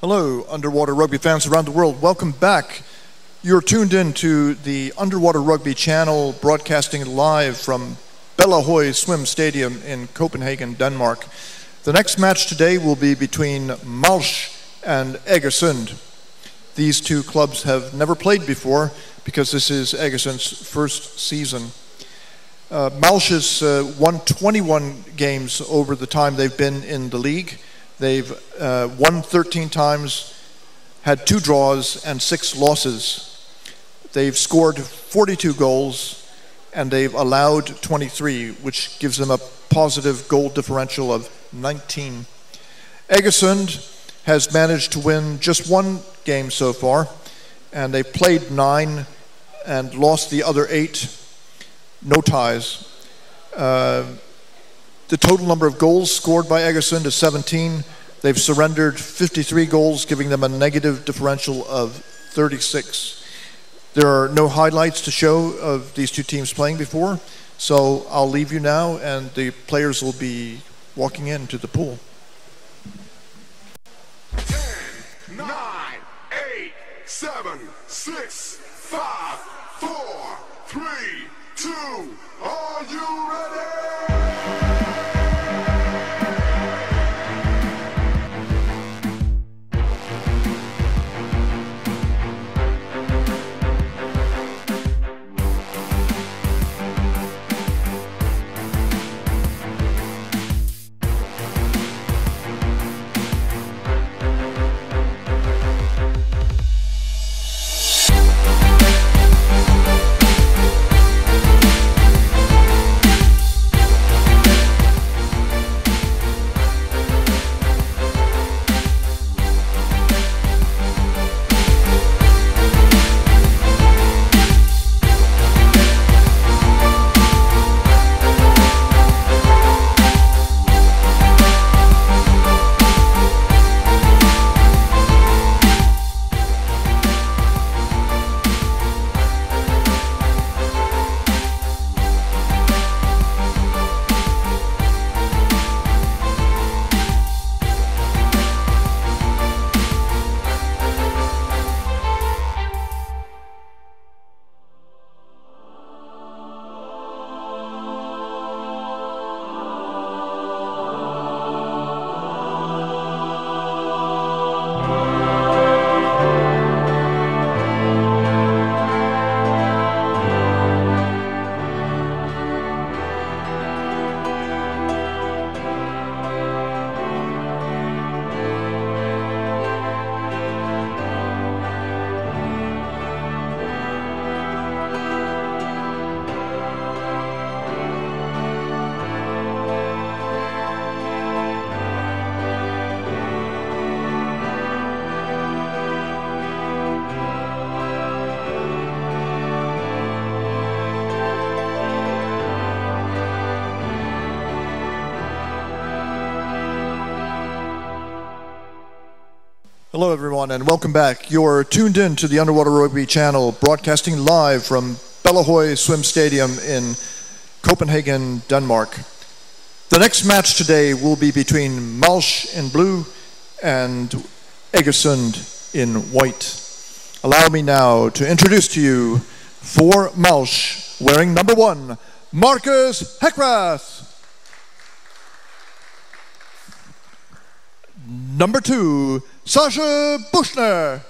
Hello, underwater rugby fans around the world. Welcome back. You're tuned in to the Underwater Rugby channel, broadcasting live from Bellahøj Swim Stadium in Copenhagen, Denmark. The next match today will be between Malsch and Egersund. These two clubs have never played before because this is Egersund's first season. Malsch has won 21 games over the time they've been in the league. They've won 13 times, had 2 draws and 6 losses. They've scored 42 goals and they've allowed 23, which gives them a positive goal differential of 19. Egersund has managed to win just 1 game so far, and they've played 9 and lost the other 8. No ties. The total number of goals scored by Egersund is 17. They've surrendered 53 goals, giving them a negative differential of 36. There are no highlights to show of these two teams playing before, so I'll leave you now, and the players will be walking into the pool. 10, 9, 8, 7, 6, 5, 4, 3, 2, are you ready? Hello everyone and welcome back. You're tuned in to the Underwater Rugby channel, broadcasting live from Bellahøj Swim Stadium in Copenhagen, Denmark. The next match today will be between Malsch in blue and Egersund in white. Allow me now to introduce to you, for Malsch, wearing number 1, Marcus Heckrath. Number 2, Sasha Buchner.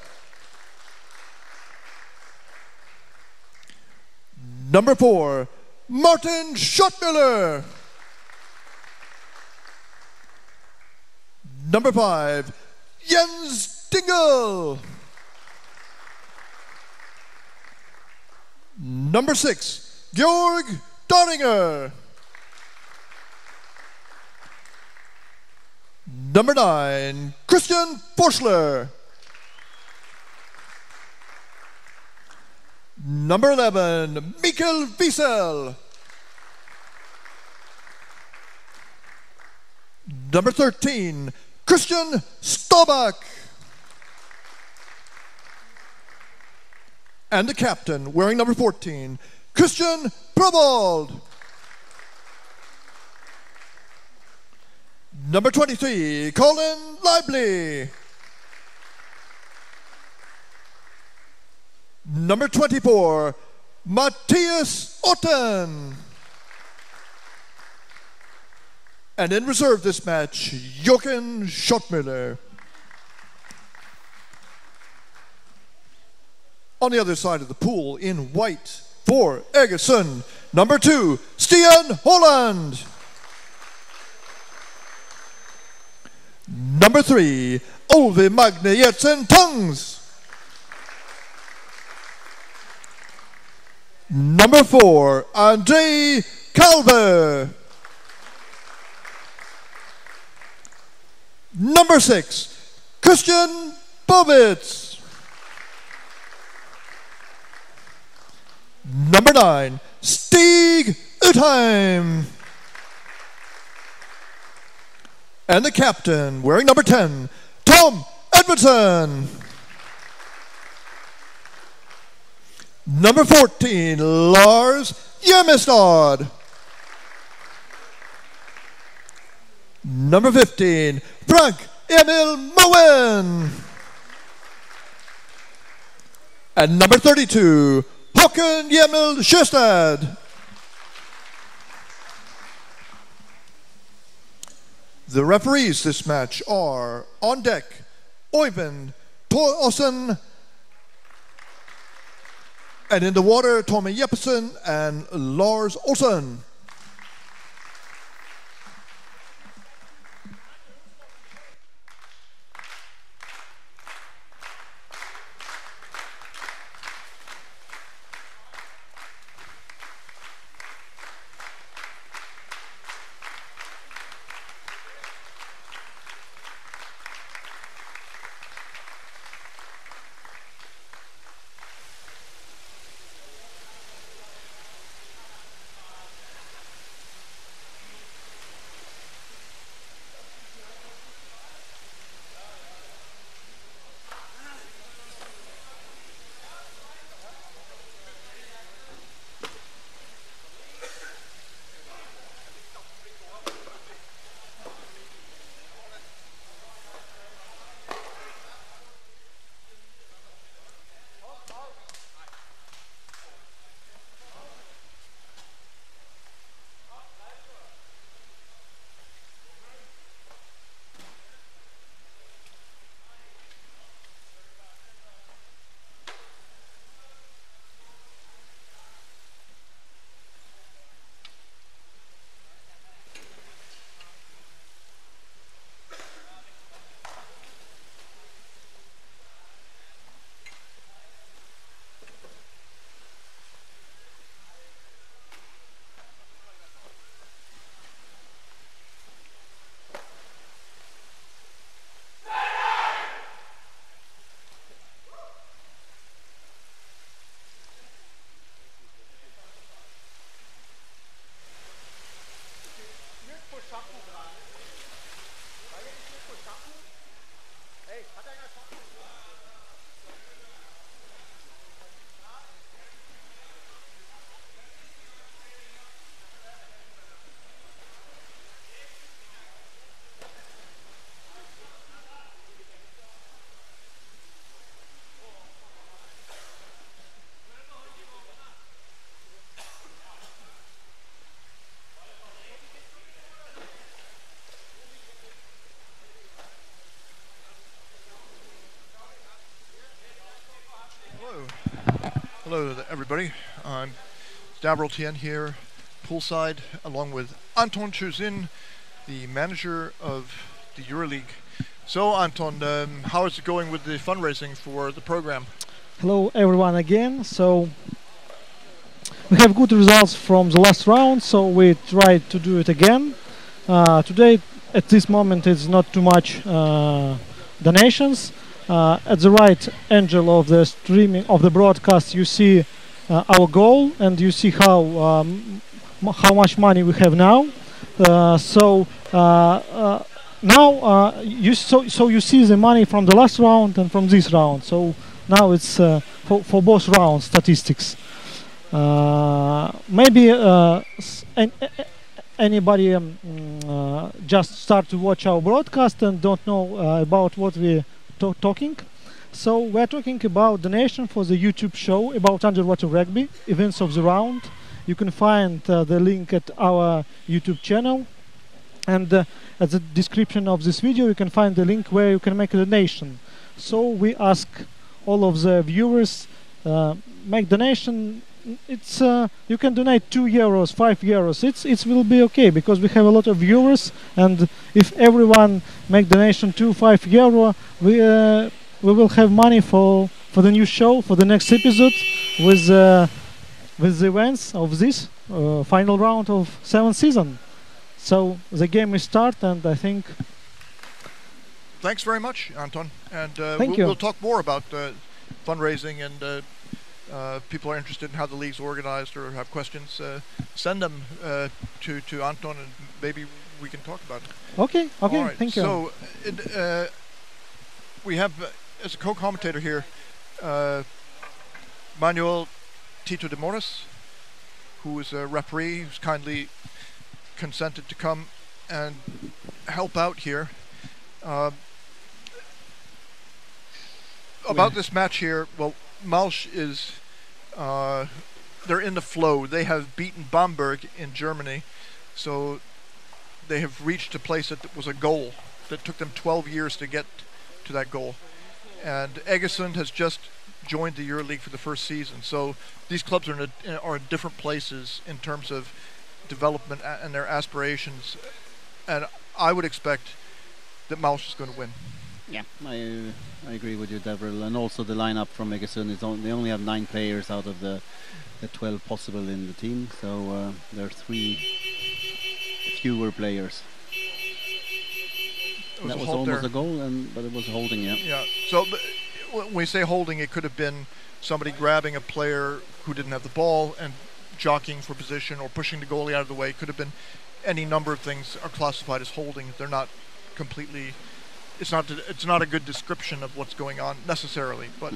Number 4, Martin Schottmüller. Number 5, Jens Dingle. Number 6, Georg Donninger. Number 9, Christian Forschler. Number 11, Mikkel Wiesel. Number 13, Christian Staubach. And the captain, wearing number 14, Christian Probold. Number 23, Colin Lively. Number 24, Matthias Otten. And in reserve this match, Jochen Schottmüller. On the other side of the pool, in white, for Egersund, number 2, Stian Holland. Number 3, Ove Magne Jetsen Tungs. Number 4, André Calver. Number 6, Christian Bovitz. Number 9, Stig Utheim. And the captain, wearing number 10, Tom Edmondson. Number 14, Lars Jermestad. Number 15, Frank Emil Moen. And number 32, Håkan Emil Sjöstad. The referees this match are on deck, Oyvind Thorsen, and in the water, Tommy Jeppesen and Lars Olsen. Hello, everybody. Davros Tien here, poolside, along with Anton Chuzin, the manager of the Euroleague. So, Anton, how is it going with the fundraising for the program? Hello, everyone, again. So, we have good results from the last round, so we tried to do it again. Today, at this moment, it's not too much donations. At the right angle of the streaming of the broadcast, you see our goal, and you see how much money we have now. Now you see the money from the last round and from this round. So now it's for both rounds statistics. Maybe anybody just start to watch our broadcast and don't know about what we're talking. So we're talking about donation for the YouTube show about underwater rugby, events of the round. You can find the link at our YouTube channel. And at the description of this video, you can find the link where you can make a donation. So we ask all of the viewers make donation. It's you can donate 2 euros, 5 euros. It will be okay because we have a lot of viewers, and if everyone make donation 2-5 euro, we will have money for the new show, for the next episode, with the events of this final round of 7th season. So the game will start, and I think. Thanks very much, Anton. And we'll talk more about fundraising, and people are interested in how the league's organized or have questions. Send them to Anton, and maybe we can talk about it. Okay. All right. Thank you. So we have as a co-commentator here Manuel Tito de Moras, who is a referee who's kindly consented to come and help out here. About this match here, well, Malsch is they're in the flow. They have beaten Bamberg in Germany, so they have reached a place that was a goal that took them 12 years to get to that goal. And Egersund has just joined the Euroleague for the first season, so these clubs are in different places in terms of development and their aspirations, and I would expect that Malsch is going to win. Yeah, I agree with you, Devril, and also the lineup from Egersund is they only have 9 players out of the 12 possible in the team, so there are 3 fewer players. That was almost a goal, but it was holding, yeah. Yeah. So when we say holding, it could have been somebody grabbing a player who didn't have the ball and jockeying for position, or pushing the goalie out of the way. It could have been any number of things are classified as holding. They're not completely. It's not a good description of what's going on necessarily, but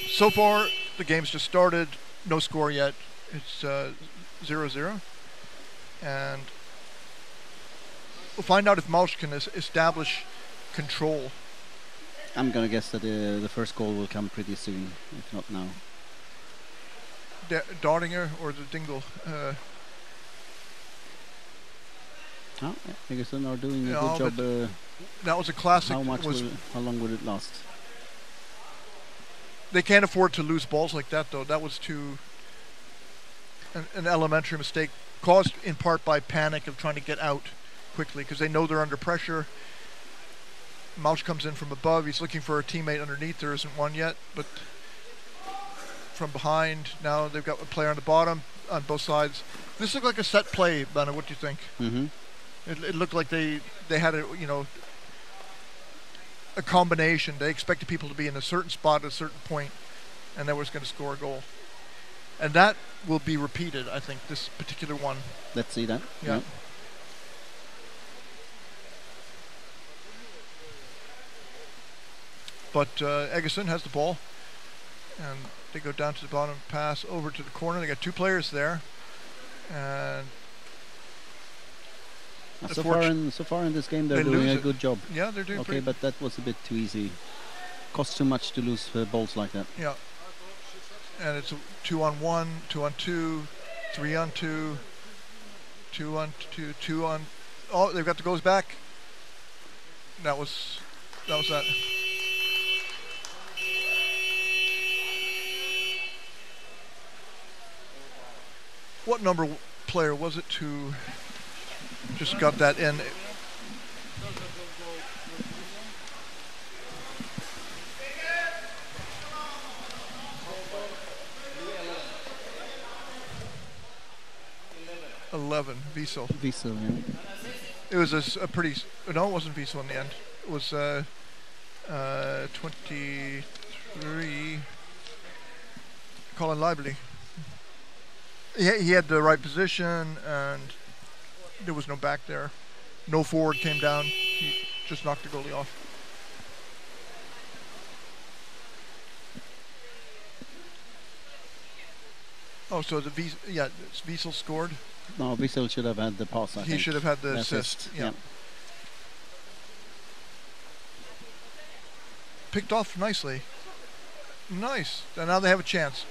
so far the game's just started. No score yet. It's 0-0, and we'll find out if Malsch can establish control. I'm gonna guess that the first goal will come pretty soon, if not now. Dardinger or the Dingle? Egersund are doing a good job. That was a classic. How long would it last? They can't afford to lose balls like that, though. That was an elementary mistake, caused in part by panic of trying to get out quickly because they know they're under pressure. Malsch comes in from above. He's looking for a teammate underneath. There isn't one yet, but from behind now they've got a player on the bottom on both sides. This looked like a set play, Bana. What do you think? Mm-hmm. It looked like they had a combination. They expected people to be in a certain spot at a certain point, and they was going to score a goal. And that will be repeated, I think, this particular one. Let's see that. Yeah. But Egersund has the ball, and they go down to the bottom, pass over to the corner. They got 2 players there, and so far in this game they're doing a good job. Yeah, they're doing okay, but that was a bit too easy. Costs too much to lose balls like that. Yeah, and it's a 2-on-1, 2-on-2, 3-on-2, 2-on-2, 2-on. Oh, they've got the goals back. That was that. What number player was it who just got that in? Wiesel. Wiesel, yeah. It was a pretty. No, it wasn't Wiesel in the end. It was 23. Colin Lively. He had the right position, and there was no back there. No forward came down. He just knocked the goalie off. Oh, so Wiesel scored? No, Wiesel should have had the pass, I think. He should have had the assist. Yeah. Picked off nicely. Nice. And now they have a chance.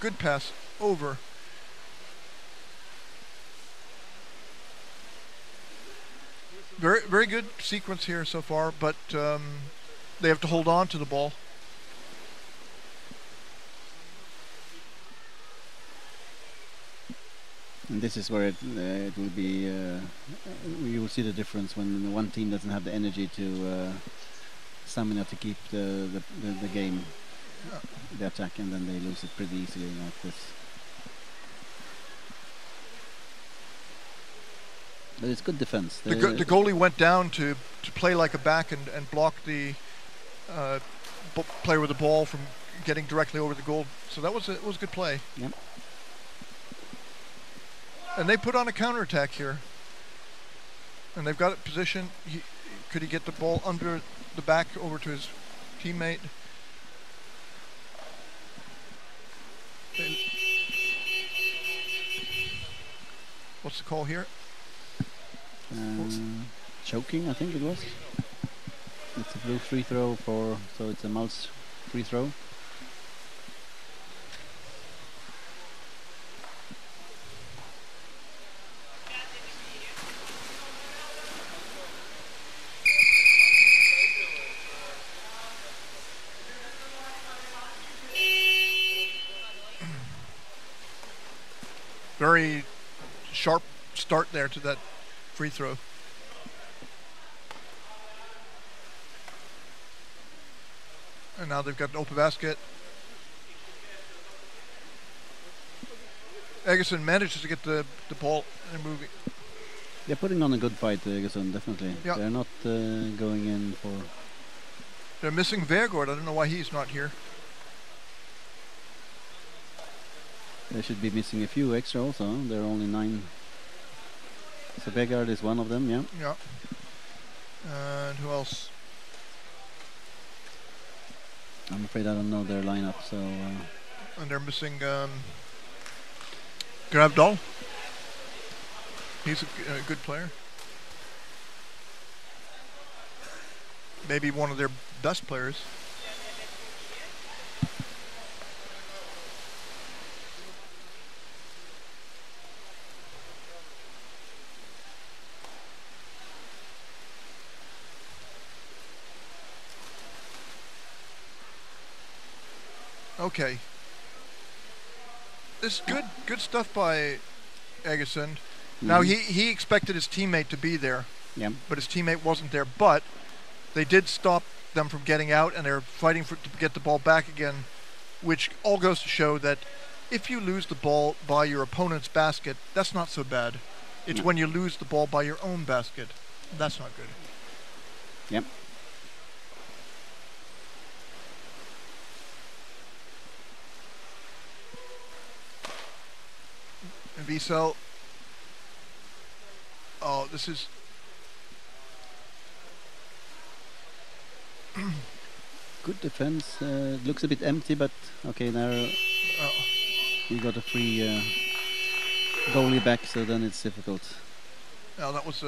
Good pass. Over. Very, very good sequence here so far, but they have to hold on to the ball. And this is where it will be. You will see the difference when one team doesn't have the energy to stamina to keep the game, the attack, and then they lose it pretty easily like this. But it's good defense. The goalie went down to play like a back and block the player with the ball from getting directly over the goal. So that was a good play. Yep. And they put on a counterattack here. And they've got it positioned. Could he get the ball under the back over to his teammate? What's the call here? Choking, I think it was. It's a blue free throw so it's a Malsch free throw. Very sharp start there to that free throw. And now they've got an open basket. Egersund manages to get the ball and moving. They're putting on a good fight, Egersund, definitely. Yep. They're not going in for... They're missing Vergaard. I don't know why he's not here. They should be missing a few extra also. There are only 9. So Vergaard is one of them, yeah. Yeah. And who else? I'm afraid I don't know their lineup, so... And they're missing Gravdahl. He's a good player. Maybe one of their best players. Okay. This is good stuff by Egersund. Now he expected his teammate to be there, but his teammate wasn't there. But they did stop them from getting out, and they're fighting to get the ball back again, which all goes to show that if you lose the ball by your opponent's basket, that's not so bad. It's when you lose the ball by your own basket. That's not good. Yep. And Wiesel. Oh, this is... Good defense. Looks a bit empty, but okay, now you got a free goalie back, so then it's difficult. Now that was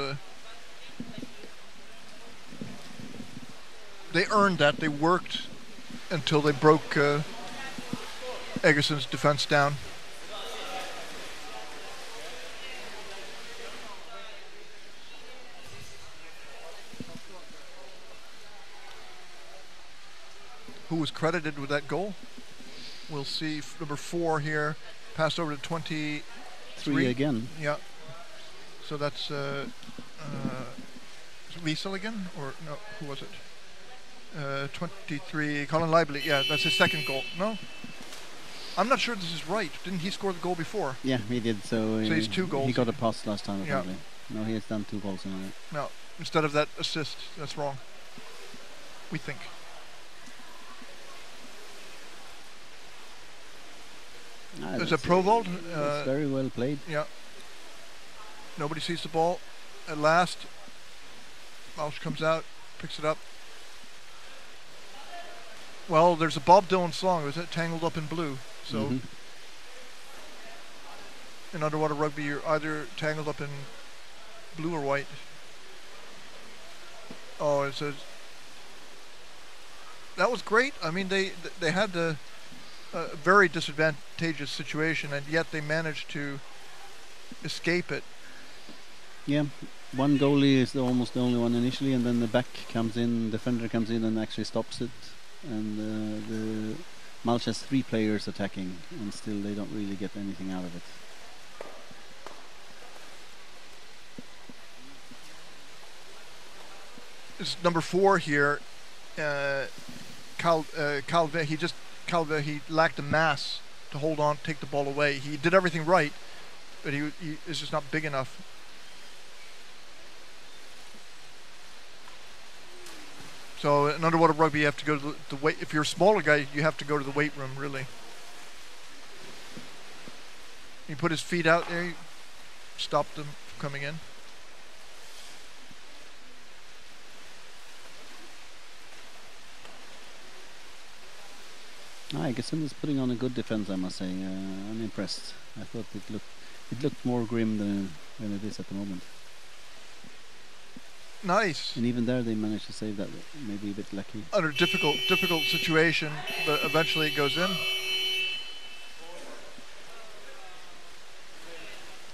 they earned that. They worked until they broke Egersund's defense down. Who was credited with that goal? We'll see number 4 here, passed over to 23, 23 again. Yeah. So that's Wiesel again, or no? Who was it? 23. Colin Lively. Yeah, that's his second goal. No, I'm not sure this is right. Didn't he score the goal before? Yeah, he did. So he's 2 goals. He got a pass last time, Yeah. apparently. No, he has done 2 goals in it. No, instead of that assist. That's wrong. We think. It's a Provold. It's very well played. Yeah. Nobody sees the ball. At last, Malsch comes out, picks it up. Well, there's a Bob Dylan song, was it? Tangled Up in Blue. So in underwater rugby, you're either tangled up in blue or white. Oh, it says that was great. I mean, they had a very disadvantageous situation, and yet they managed to escape it. Yeah, one goalie is almost the only one initially, and then the back comes in, defender comes in and actually stops it. And the Malsch has 3 players attacking, and still they don't really get anything out of it. This is number 4 here. Calve, he lacked the mass to hold on, take the ball away. He did everything right, but he is just not big enough. So in underwater rugby, you have to go to the weight. If you're a smaller guy, you have to go to the weight room, really. He put his feet out there, stopped them from coming in. Egersund is putting on a good defense, I must say. I'm impressed. I thought it looked more grim than it is at the moment. Nice. And even there, they managed to save that. Maybe a bit lucky. Under difficult situation, but eventually it goes in.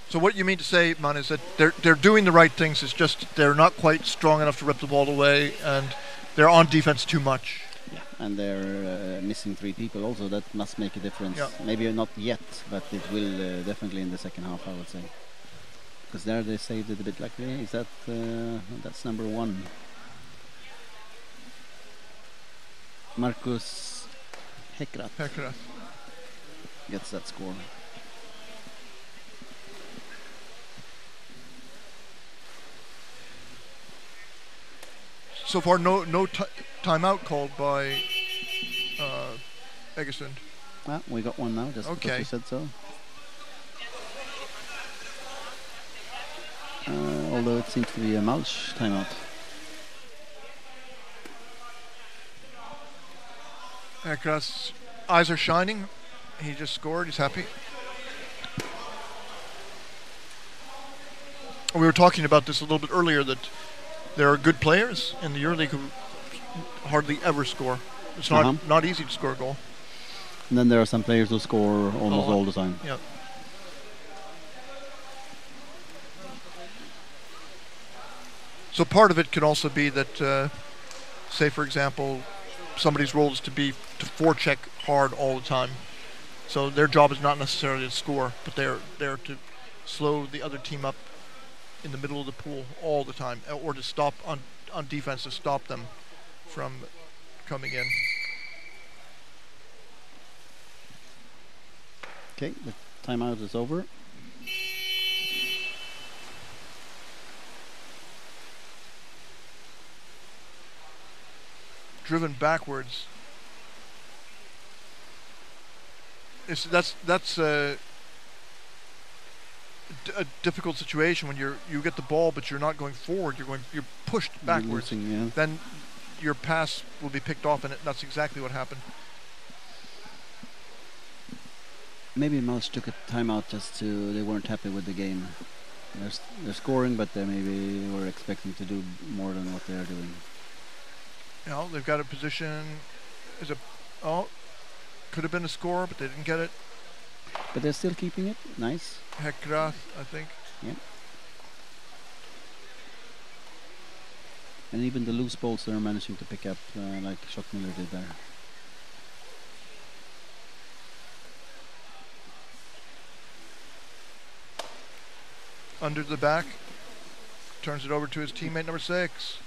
So what you mean to say, Man, is that they're doing the right things. It's just they're not quite strong enough to rip the ball away, and they're on defense too much. Yeah, and they're missing 3 people also. That must make a difference. Yeah. Maybe not yet, but it will definitely in the second half, I would say. Because there they saved it a bit luckily. Is that that's number 1? Marcus Hekrath gets that score. So far, no timeout called by Egersund. We got one now, just because we said so. Although it seems to be a Malsch timeout. Hekrath's eyes are shining. He just scored. He's happy. We were talking about this a little bit earlier, that there are good players in the Euroleague who hardly ever score. It's not easy to score a goal. And then there are some players who score almost all the time. Yeah. So part of it can also be that, say for example, somebody's role is to forecheck hard all the time. So their job is not necessarily to score, but they're there to slow the other team up in the middle of the pool all the time, or to stop on defense, to stop them from coming in. Okay, the timeout is over. Driven backwards. That's a difficult situation when you get the ball, but you're not going forward. You're pushed backwards. You're losing, yeah. Then your pass will be picked off, and that's exactly what happened. Maybe Malsch took a timeout they weren't happy with the game. They're scoring, but they maybe were expecting to do more than what they're doing. They've got a position. Could have been a score, but they didn't get it. But they're still keeping it. Nice. Hekrath, I think. Yeah. And even the loose balls they're managing to pick up, like Schockmiller did there. Under the back. Turns it over to his teammate number 6.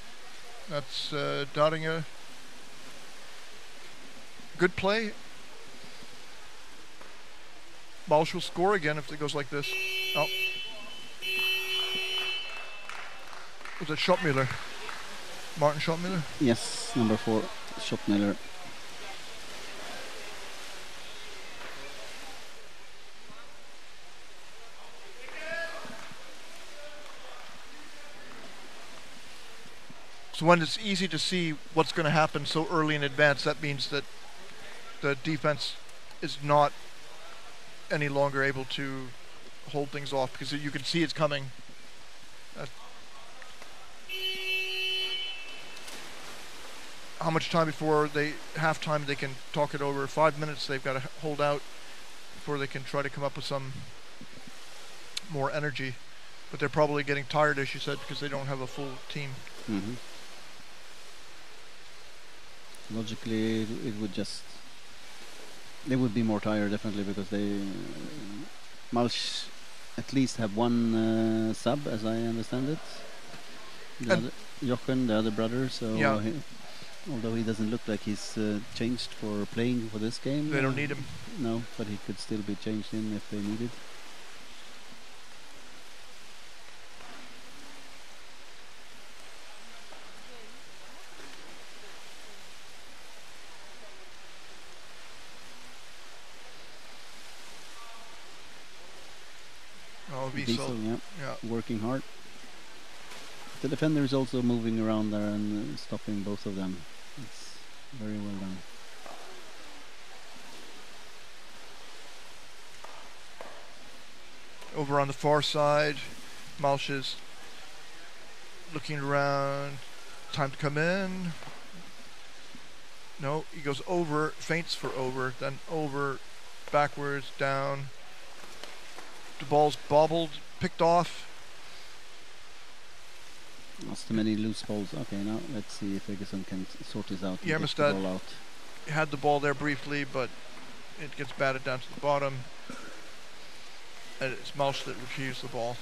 That's Dottinga. Good play. Malsch will score again if it goes like this. Oh. Was it Schottmüller? Martin Schottmüller? Yes, number 4, Schottmüller. So when it's easy to see what's going to happen so early in advance, that means that the defense is not any longer able to hold things off because you can see it's coming. How much time before halftime they can talk it over? 5 minutes they've got to hold out before they can try to come up with some more energy. But they're probably getting tired, as you said, because they don't have a full team. Mm-hmm. Logically, it would just... They would be more tired, definitely, because they... Malsch at least have one sub, as I understand it. Jochen, the other brother, so... Yeah. Although he doesn't look like he's changed for playing for this game. They don't need him. No, but he could still be changed in if they needed. Oh, Diesel, yeah. Working hard. The defender is also moving around there and stopping both of them. It's very well done. Over on the far side, Malsch is looking around. Time to come in. No, he goes over, feints for over, then over, backwards, down. The ball's bobbled, picked off. Lost too many loose balls. Okay, now let's see if Egersund can sort this out. Järmestad had the ball there briefly, but it gets batted down to the bottom. And it's Malsch that retrieves the ball.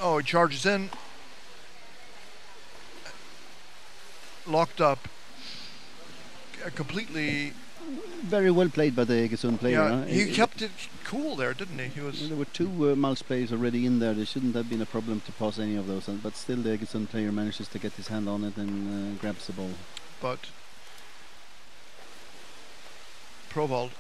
Oh, he charges in. Locked up. Completely. Very well played by the Egersund player. Yeah, he kept it cool there, didn't he? There were two Malsch players already in there. There shouldn't have been a problem to pass any of those, but still the Egersund player manages to get his hand on it and grabs the ball. But Provald.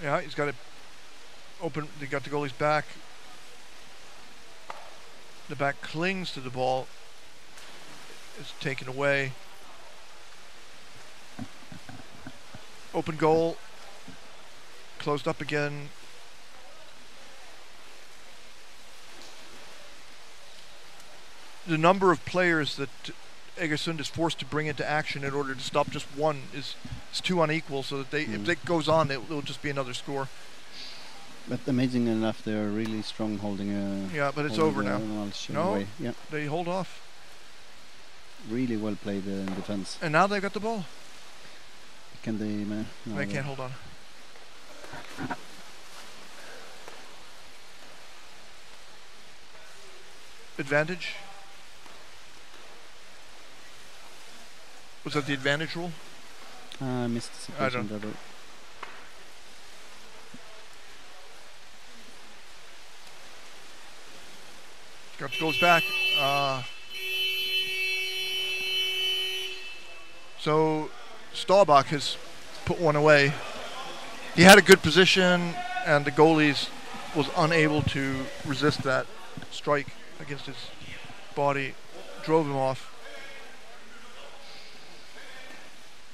Yeah, he's got it open. They got the goalie's back. The back clings to the ball. It's taken away. Open goal. Closed up again. The number of players that Egersund is forced to bring into action in order to stop just one is too unequal, so that if it goes on, it'll just be another score. But amazing enough, they're really strong holding a... Yeah, but it's over now. No, yeah. They hold off. Really well played in defense. And now they've got the ball. Can they... No, they can't hold on. Advantage. Was that the advantage rule? I missed the situation. Goes back. So Staubach has put one away. He had a good position, and the goalie was unable to resist that strike against his body, drove him off.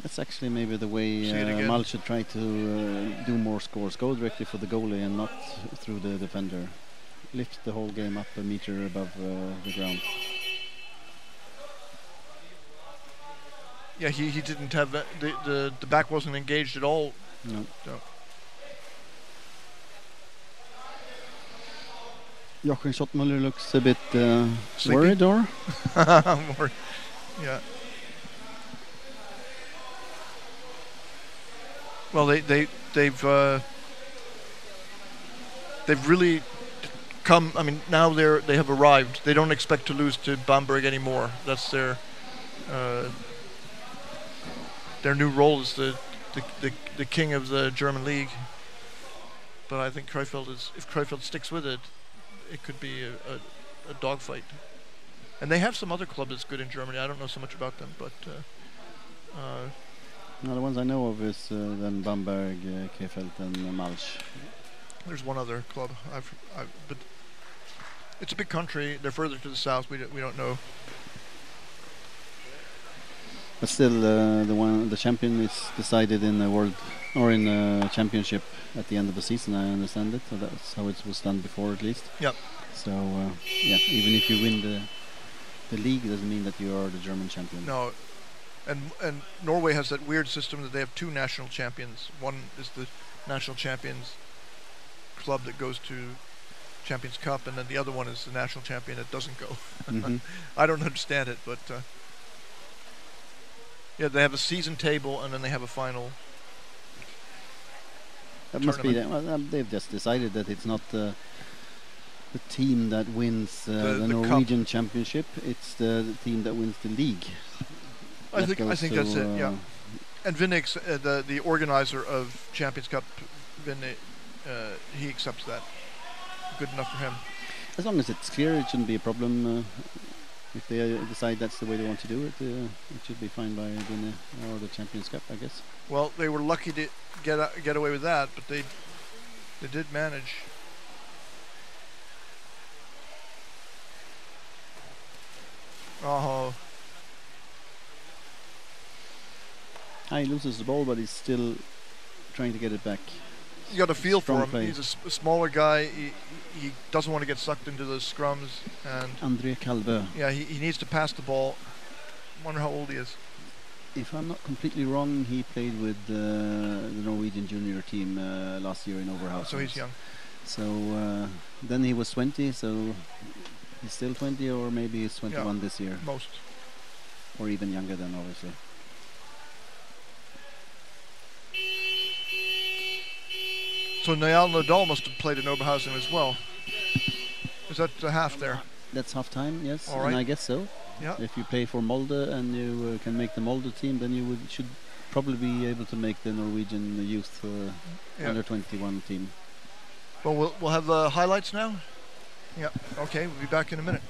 That's actually maybe the way See it again. Malsch should try to do more scores. Go directly for the goalie and not through the defender. Lift the whole game up a meter above the ground. Yeah, he didn't have the back wasn't engaged at all. No. No. Joachim Schottmuller looks a bit Sleepy? worried, or? More, yeah. Well, they've really come. I mean, now they have arrived. They don't expect to lose to Bamberg anymore. That's their new role as the king of the German league. But I think if Krefeld sticks with it, it could be a dogfight. And they have some other clubs that's good in Germany. I don't know so much about them, but no, the ones I know of is then Bamberg, Krefeld, and Malsch. there's one other club. But it's a big country. They're further to the south. We don't know. But still, the champion is decided in the world or in the championship at the end of the season. I understand it. So that's how it was done before, at least. Yep. So yeah, even if you win the league, doesn't mean that you are the German champion. No, and Norway has that weird system that they have two national champions. One is the national champions club that goes to Champions Cup, and then the other one is the national champion that doesn't go. Mm-hmm. I don't understand it, but yeah, they have a season table and then they have a final. That must be. They've just decided that it's not the team that wins the Norwegian championship. It's the team that wins the league. I think that's it. Yeah, and Vinix, the organizer of Champions Cup, he accepts that. Good enough for him. As long as it's clear, it shouldn't be a problem. If they decide that's the way they want to do it, it should be fine by winning the Champions Cup, I guess. Well, they were lucky to get away with that, but they did manage. Oh. He loses the ball, but he's still trying to get it back. You got a feel for him. Play. He's a smaller guy. He doesn't want to get sucked into those scrums. And André Kalbø. Yeah, he needs to pass the ball. Wonder how old he is. If I'm not completely wrong, he played with the Norwegian junior team last year in Oberhausen. So he's young. So then he was 20, so he's still 20, or maybe he's 21 this year. Most. Or even younger than, obviously. So Niall Nadal must have played in Oberhausen as well. Is that half there? That's half time, yes. All right. And I guess so. Yeah. If you play for Molde and you can make the Molde team, then you should probably be able to make the Norwegian youth under 21 team. Well, we'll have the highlights now. Yeah. Okay. We'll be back in a minute.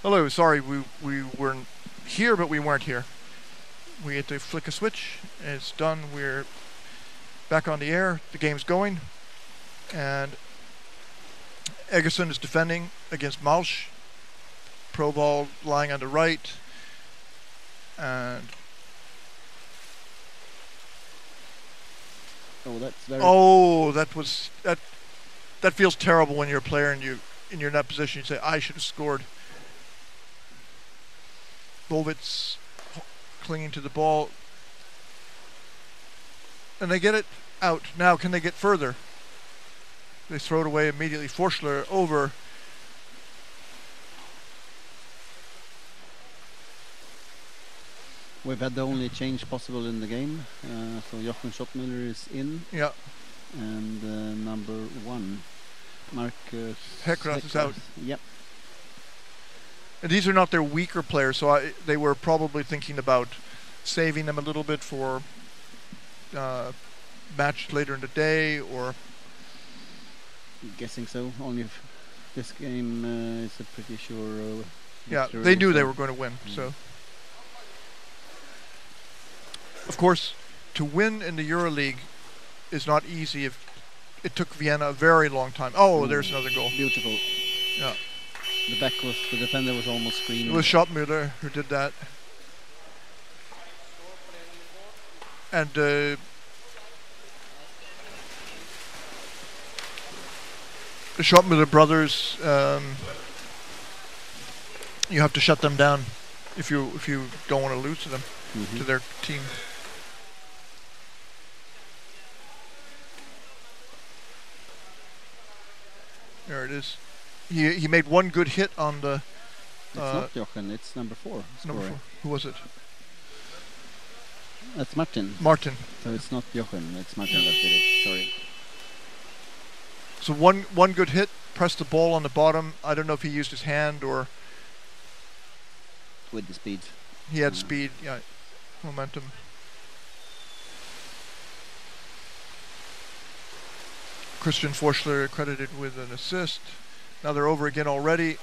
Hello, sorry, we weren't here, but we weren't here. We had to flick a switch. It's done. We're back on the air. The game's going. And Egersund is defending against Malsch. Pro ball lying on the right. And that's very... that feels terrible when you're a player and you're in that position. You say, I should have scored. Bovitz clinging to the ball. And they get it out. Now, can they get further? They throw it away immediately. Forschler over. We've had the only change possible in the game. So Jochen Schottmüller is in. Yeah. And number 1, Marcus Heckrath is out. Yep. And these are not their weaker players, so they were probably thinking about saving them a little bit for match later in the day, or... Guessing so. Only if this game is a pretty sure... yeah, they knew they were going to win, so... Of course, to win in the Euroleague is not easy. If it took Vienna a very long time. Oh, there's another goal. Beautiful. Yeah. The defender was almost screening. It was Schottmüller who did that. And the Schottmüller brothers, you have to shut them down if you don't want to lose to them, to their team. There it is. He made one good hit on the... It's not Jochen, it's number 4. Number 4. Who was it? That's Martin. Martin. So it's not Jochen, it's Martin that did it. Sorry. So one good hit, pressed the ball on the bottom. I don't know if he used his hand or... With the speed. He had speed, yeah. Momentum. Christian Forschler credited with an assist. Now they're over again already.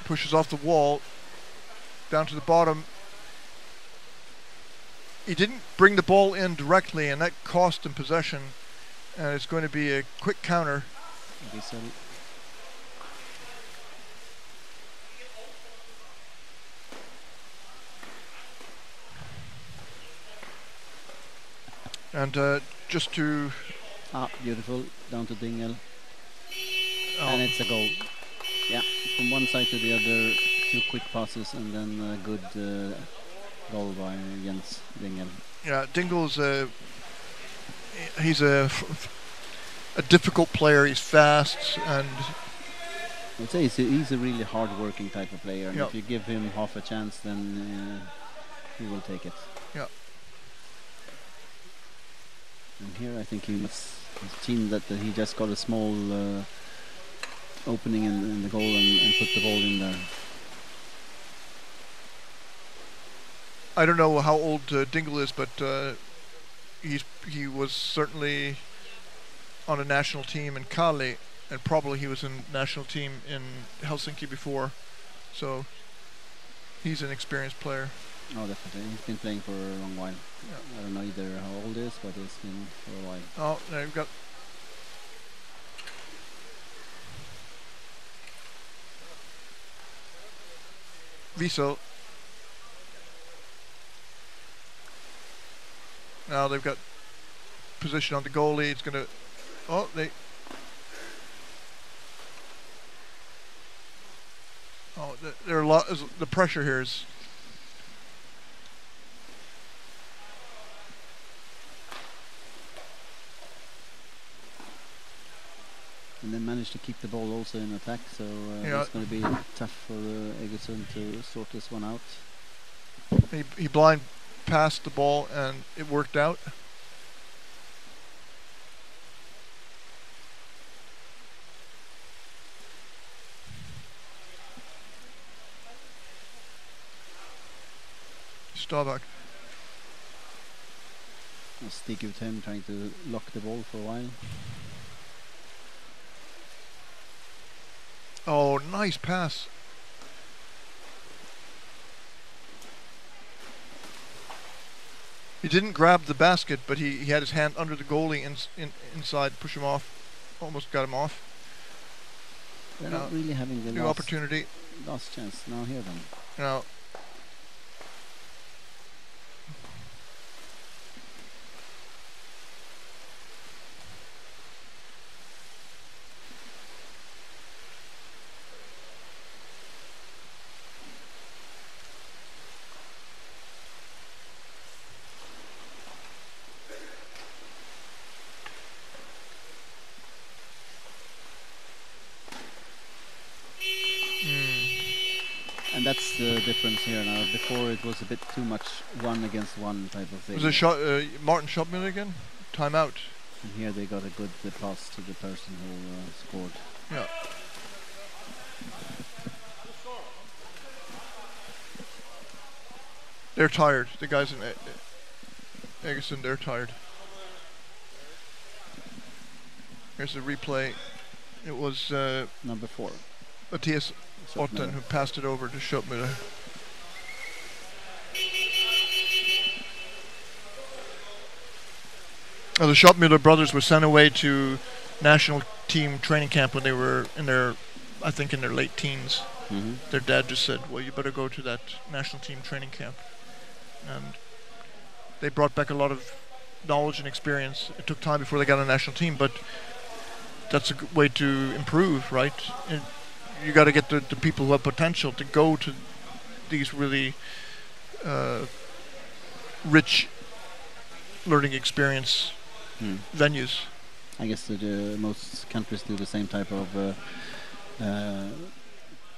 Pushes off the wall, down to the bottom. He didn't bring the ball in directly, and that cost him possession. And it's going to be a quick counter. And just to... beautiful. Down to Dingel. And it's a goal. Yeah, from one side to the other, 2 quick passes, and then a good goal by Jens Dingel. Yeah, Dingel's he's a difficult player. He's fast, and I would say he's a really hard-working type of player. And if you give him half a chance, then he will take it. Yeah. And here I think he must have seen that he just got a small opening in the goal and put the ball in there. I don't know how old Dingle is, but he was certainly on a national team in Kali, and probably he was in national team in Helsinki before. So he's an experienced player. Oh, definitely. He's been playing for a long while. Yeah. I don't know either how old he is, but he's been for a while. Oh, there you've got... Wiesel. Now they've got position on the goalie. It's going to... Oh, they... Oh, there are a lot... The pressure here is... And then managed to keep the ball also in attack, so it's going to be tough for Egersund to sort this one out. He blind passed the ball and it worked out. Stabak. Stick with him trying to lock the ball for a while. Oh, nice pass. He didn't grab the basket, but he had his hand under the goalie inside, push him off, almost got him off. They're not really having the new opportunity. Last chance. Now here then. Now. And that's the difference here now. Before it was a bit too much 1 against 1 type of thing. Was it Martin Schottmüller again? Timeout. And here they got a good pass to the person who scored. Yeah. They're tired. The guys in Egersund, they're tired. Here's the replay. It was number 4. Matthias Otten who passed it over to Schottmüller. The Schottmüller brothers were sent away to national team training camp when they were in their, I think in their late teens. Mm-hmm. Their dad just said, well, you better go to that national team training camp. And they brought back a lot of knowledge and experience. It took time before they got on a national team, but that's a good way to improve, right? And you got to get the people who have potential to go to these really rich learning experience venues. I guess that most countries do the same type of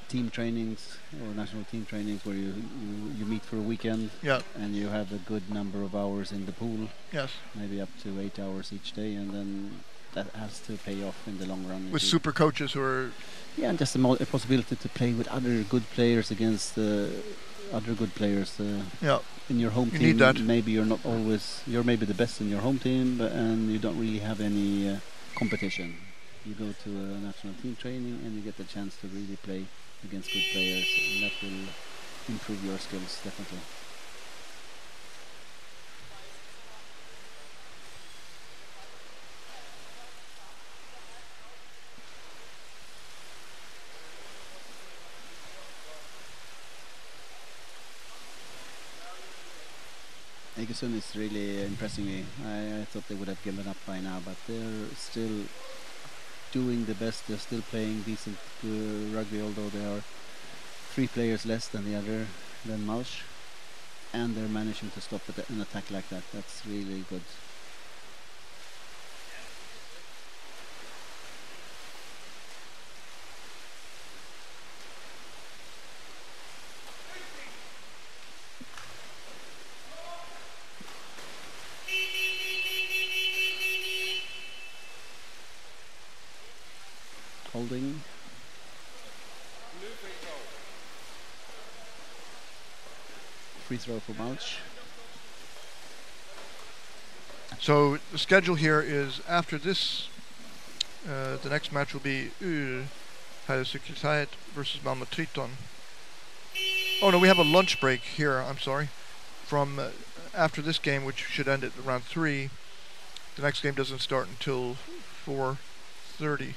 team trainings or national team trainings where you meet for a weekend, and you have a good number of hours in the pool. Yes. Maybe up to 8 hours each day, and then that has to pay off in the long run. With super coaches who are... Yeah, and just a possibility to play with other good players against other good players. In your home team, need that. Maybe you're maybe the best in your home team, and you don't really have any competition. You go to a national team training and you get the chance to really play against good players, and that will improve your skills, definitely. Egersund is really impressing me. I thought they would have given up by now, but they're still doing the best. They're still playing decent rugby, although they are 3 players less than Malsch, and they're managing to stop an attack like that. That's really good. Holding. Free throw for Malsch. So the schedule here is after this, the next match will be Sekretariat versus Malmö Triton. Oh no, we have a lunch break here, I'm sorry. From after this game, which should end at around 3, the next game doesn't start until 4:30.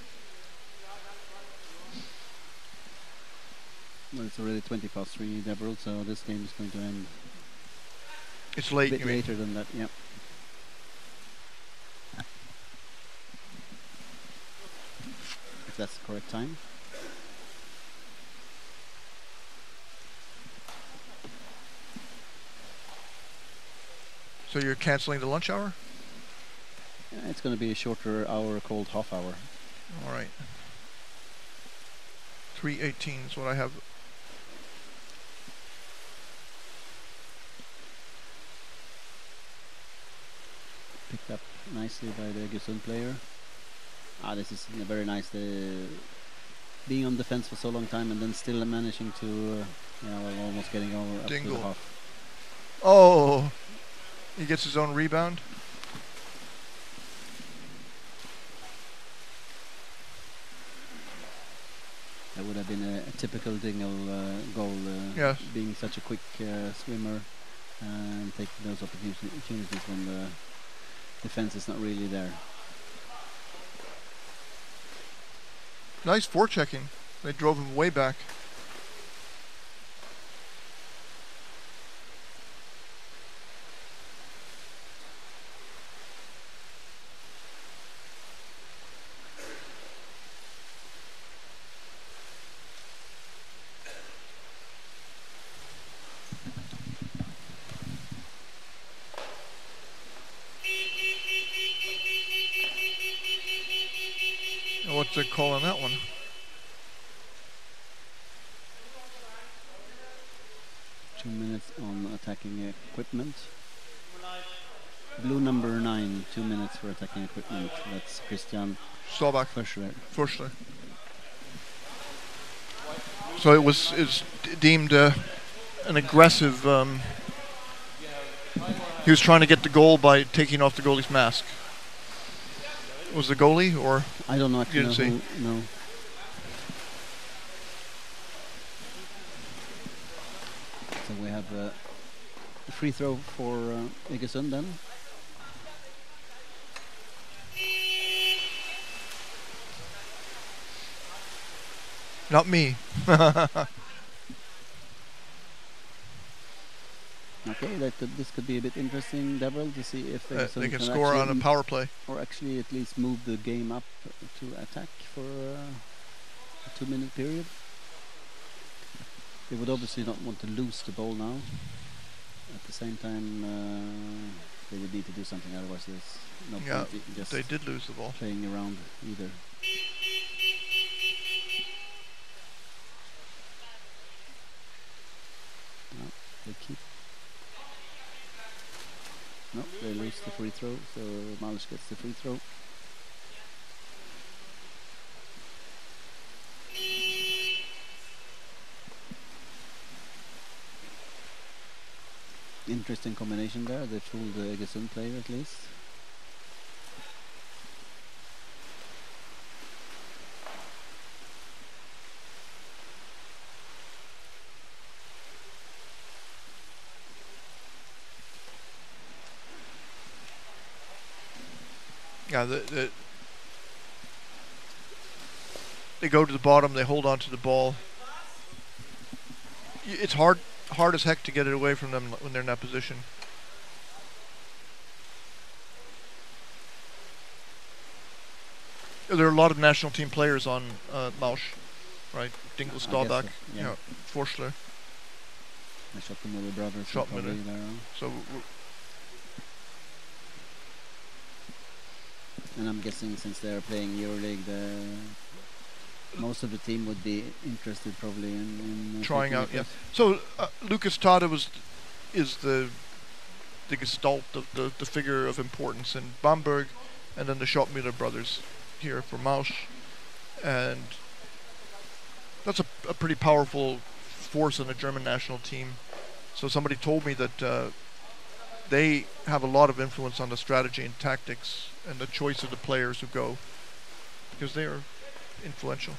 Well, it's already 20 past 3, Deborah, so this game is going to end. It's late, a bit later than that, yeah. If that's the correct time. So you're cancelling the lunch hour? Yeah, it's going to be a shorter hour called half hour. All right. 3:18 is what I have. Picked up nicely by the Egersund player. This is very nice. Being on defense for so long time and then still managing to, almost getting over up to the half. Oh, he gets his own rebound. That would have been a typical Dingle goal, Yes. being such a quick swimmer and taking those opportunities when the defense is not really there. Nice forechecking. They drove him way back. What's the call on that one? Two minutes on attacking equipment. Blue number 9, 2 minutes for attacking equipment. That's Christian Stallback. Forsler. So it's deemed an aggressive. He was trying to get the goal by taking off the goalie's mask. Was the goalie or? I don't know. Actually, you didn't see? No. So we have a free throw for Egersund then. Not me. Okay, this could be a bit interesting, Deverell, to see if they can score on a power play, or actually at least move the game up to attack for a 2-minute period. They would obviously not want to lose the ball now. At the same time, they would need to do something, otherwise there's no point in just they did lose the ball. Playing around either. No, they keep. No, they lose the free throw, so Malsch gets the free throw. Interesting combination there. They fooled the Egersund player at least. Yeah, they go to the bottom. They hold on to the ball. It's hard as heck to get it away from them when they're in that position. There are a lot of national team players on Malsch, right? Dingle, Stallback, so, Forsler. The Schopenmüller brothers. Schopenmüller. So. And I'm guessing since they're playing Euroleague, most of the team would be interested probably in trying out. Yeah. So Lucas Tada is the gestalt of the figure of importance in Bamberg, and then the Schopenmüller brothers here for Malsch, and that's a pretty powerful force in the German national team. So somebody told me that they have a lot of influence on the strategy and tactics and the choice of the players who go, because they are influential.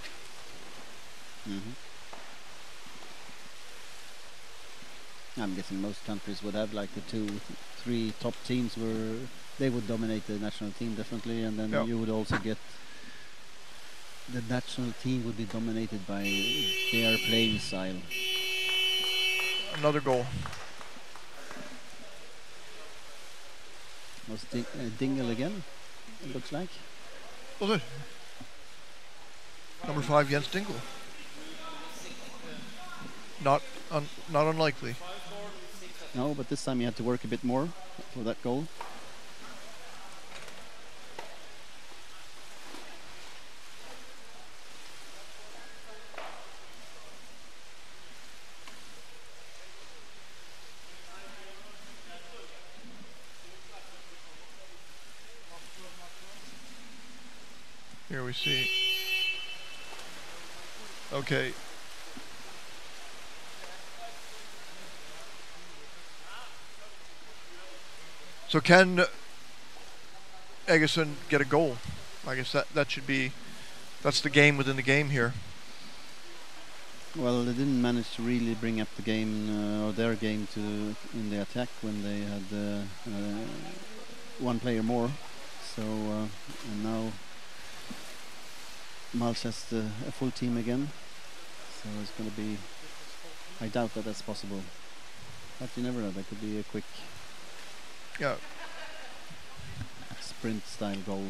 Mm-hmm. I'm guessing most countries would have like the 2-3 top teams where they would dominate the national team definitely, and then you would also get the national team would be dominated by their playing style. Another goal. Was Dingle again, it looks like. Was it? Number 5, Jens Dingle. Not unlikely. No, but this time he had to work a bit more for that goal. Here we see. Okay. So can Egersund get a goal? I guess that should be, that's the game within the game here. Well, they didn't manage to really bring up the game or their game in the attack when they had one player more. So and now Malsch has a full team again. So it's going to be. I doubt that that's possible. But you never know. That could be a quick sprint style goal.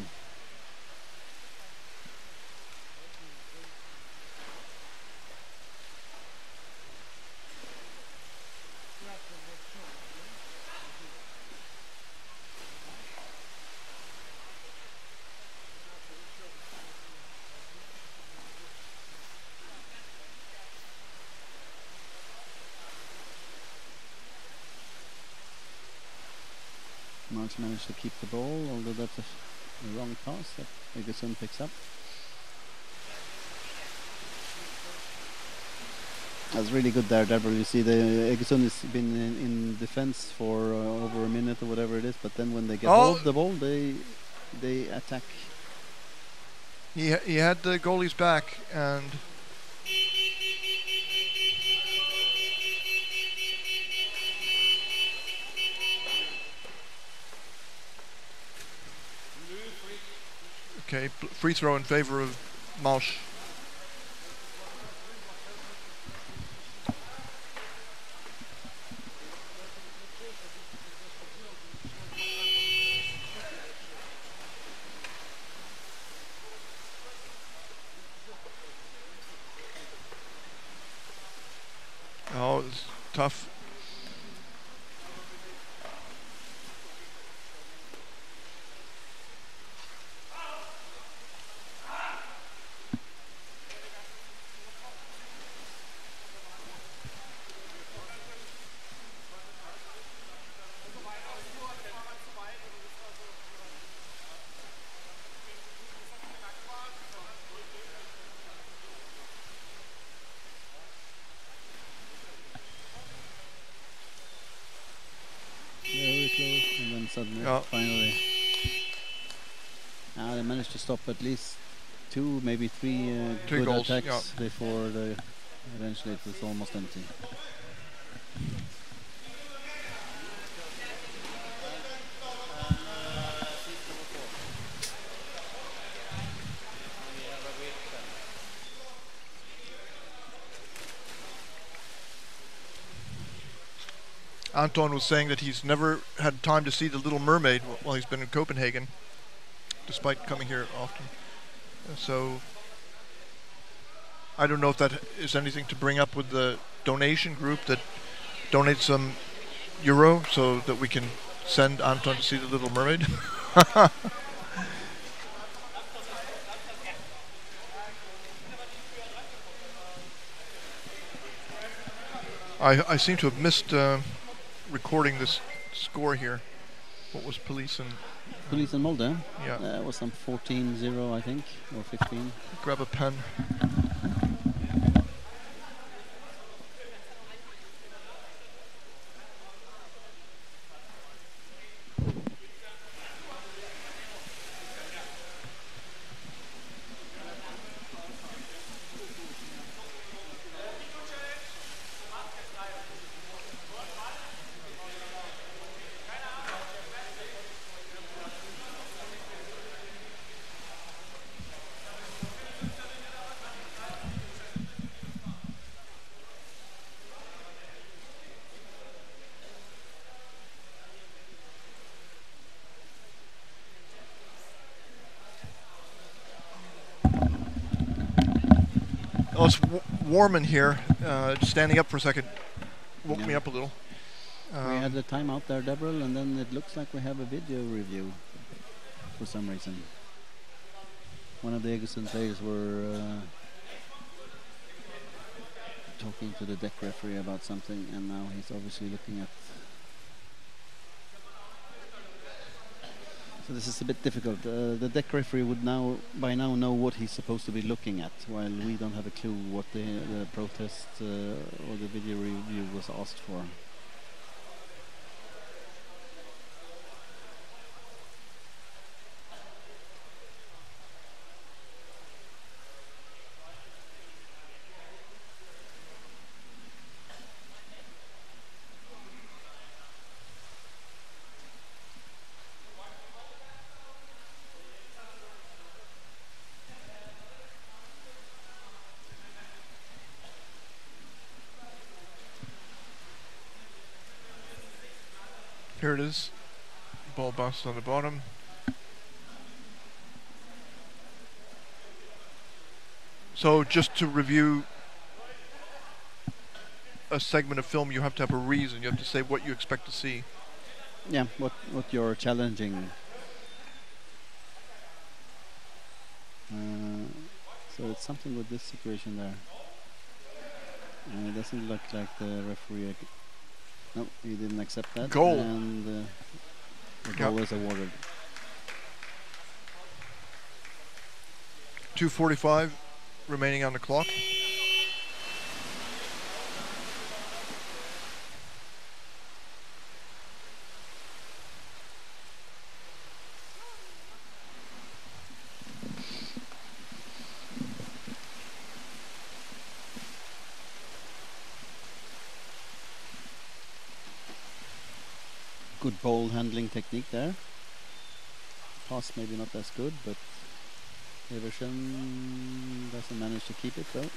Malsch managed to keep the ball, although that's a wrong pass that Egersund picks up. That's really good there, Deborah. You see, the Egersund has been in defense for over a minute or whatever it is, but then when they get hold of the ball, they attack. He had the goalie's back, and okay, free throw in favor of Malsch. Oh, it's tough. Very close, and then suddenly, finally. They managed to stop at least two, maybe three good goals, attacks before eventually it was almost empty. Anton was saying that he's never had time to see The Little Mermaid while he's been in Copenhagen, despite coming here often. So I don't know if that is anything to bring up with the donation group that donates some euro so that we can send Anton to see The Little Mermaid. I seem to have missed recording this score here. What was Police and Molde? Yeah. It was some 14-0, I think, or 15. Grab a pen. Oh, it's warm in here. Standing up for a second woke me up a little. We had the timeout there, Deborah, and then it looks like we have a video review for some reason. One of the Egersund players were talking to the deck referee about something, and now he's obviously looking at. So this is a bit difficult. The deck referee would by now know what he's supposed to be looking at, while we don't have a clue what the protest or the video review was asked for. Here it is. Ball bounced on the bottom. So just to review a segment of film, you have to have a reason. You have to say what you expect to see. Yeah, what you're challenging. So it's something with this situation there. It doesn't look like the referee. No, he didn't accept that. Goal. And the goal is awarded. 2:45 remaining on the clock. Good ball handling technique there. Pass maybe not as good, but Egersund doesn't manage to keep it though.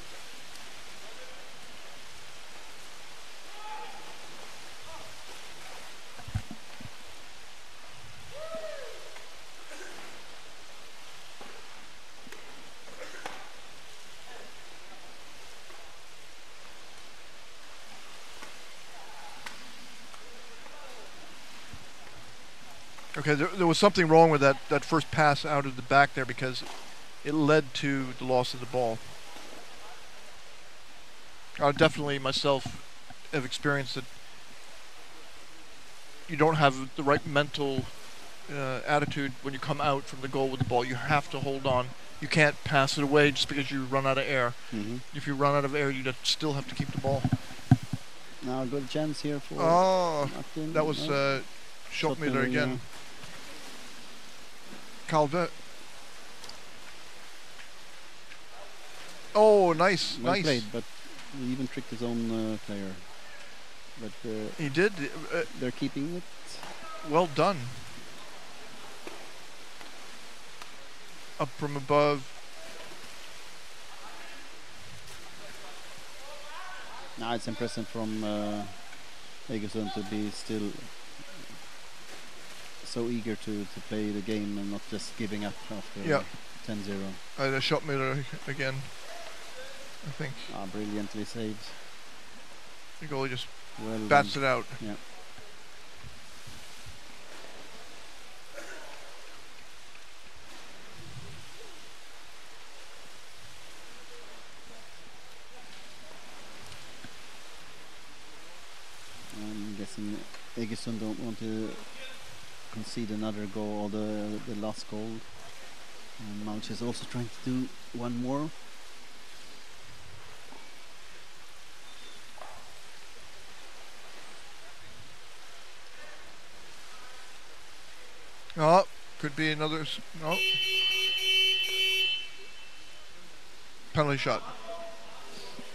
Okay, there was something wrong with that first pass out of the back there because it led to the loss of the ball. I definitely myself have experienced that you don't have the right mental attitude when you come out from the goal with the ball. You have to hold on. You can't pass it away just because you run out of air. Mm-hmm. If you run out of air, you still have to keep the ball. Now a good chance here for Martin. That was Schottmüller again. Yeah. Calvet. Oh, nice, Well nice. played, but he even tricked his own player. But He did. they're keeping it. Well done. Up from above. Now it's impressive from Egersund to be still so eager to play the game and not just giving up after 10-0. Schottmüller again, I think. Brilliantly saved. The goalie just Well bats done. it out. Yeah. I'm guessing Egersund don't want to concede another goal, or the last goal. And Malsch is also trying to do one more. Oh, could be another. No. Penalty shot.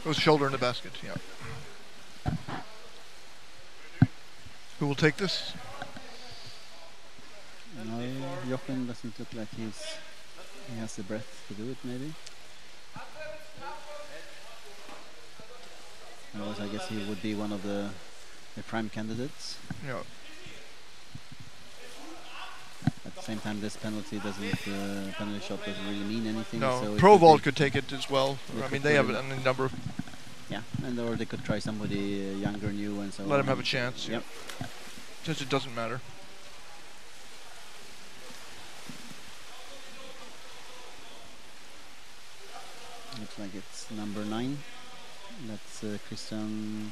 It was shoulder in the basket. Yeah. Who will take this? No, Jochen doesn't look like he has the breath to do it, maybe. Otherwise, I guess he would be one of the prime candidates. Yeah. At the same time, this penalty shot doesn't really mean anything. No, so Provold could take it as well. It I mean, could they have be- a number of. Yeah, and or they could try somebody younger, new, and so on. Let him have a chance. Yep. Since it doesn't matter. Looks like it's number 9. That's Christian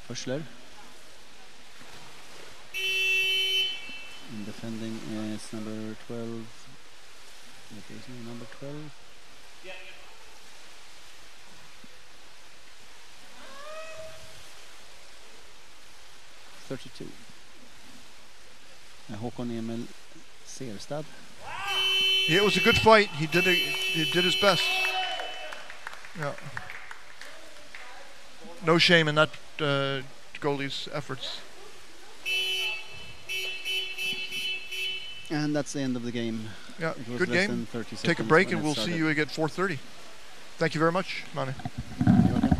Pöschler. And defending is number 12. What is he, number 12? .32. Håkon Emil Serstad. Yeah, it was a good fight. He did his best. Yeah. No shame in that goalie's efforts. And that's the end of the game. Yeah, It was good less game. than 30 Take a seconds break when and it we'll see started. you again at 4:30. Thank you very much, Mane. You're welcome.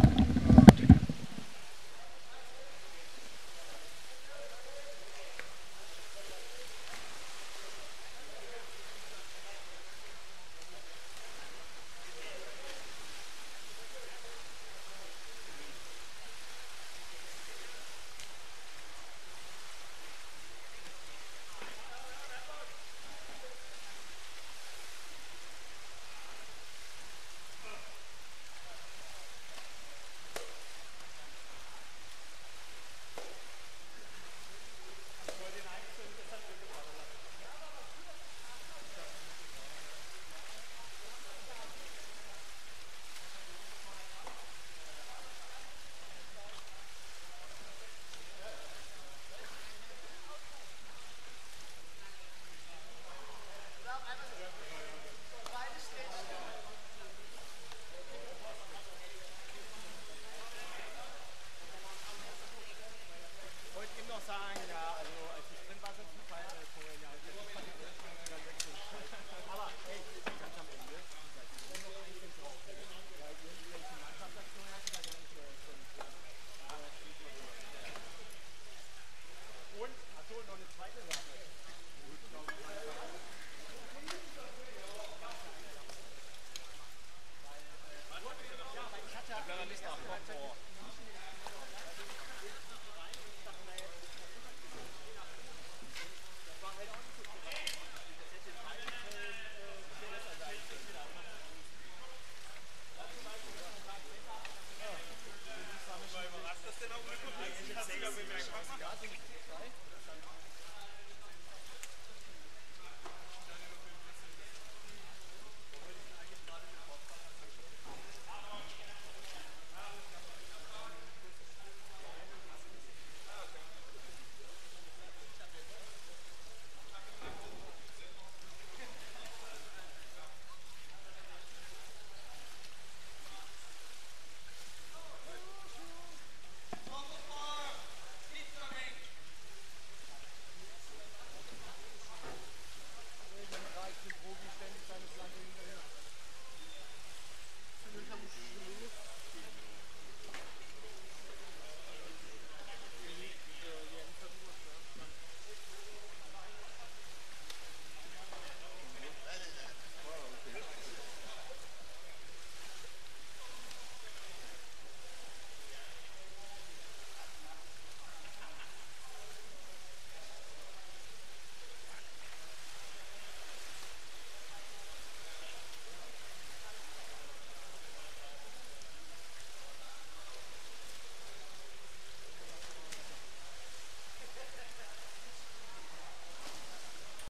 Yeah.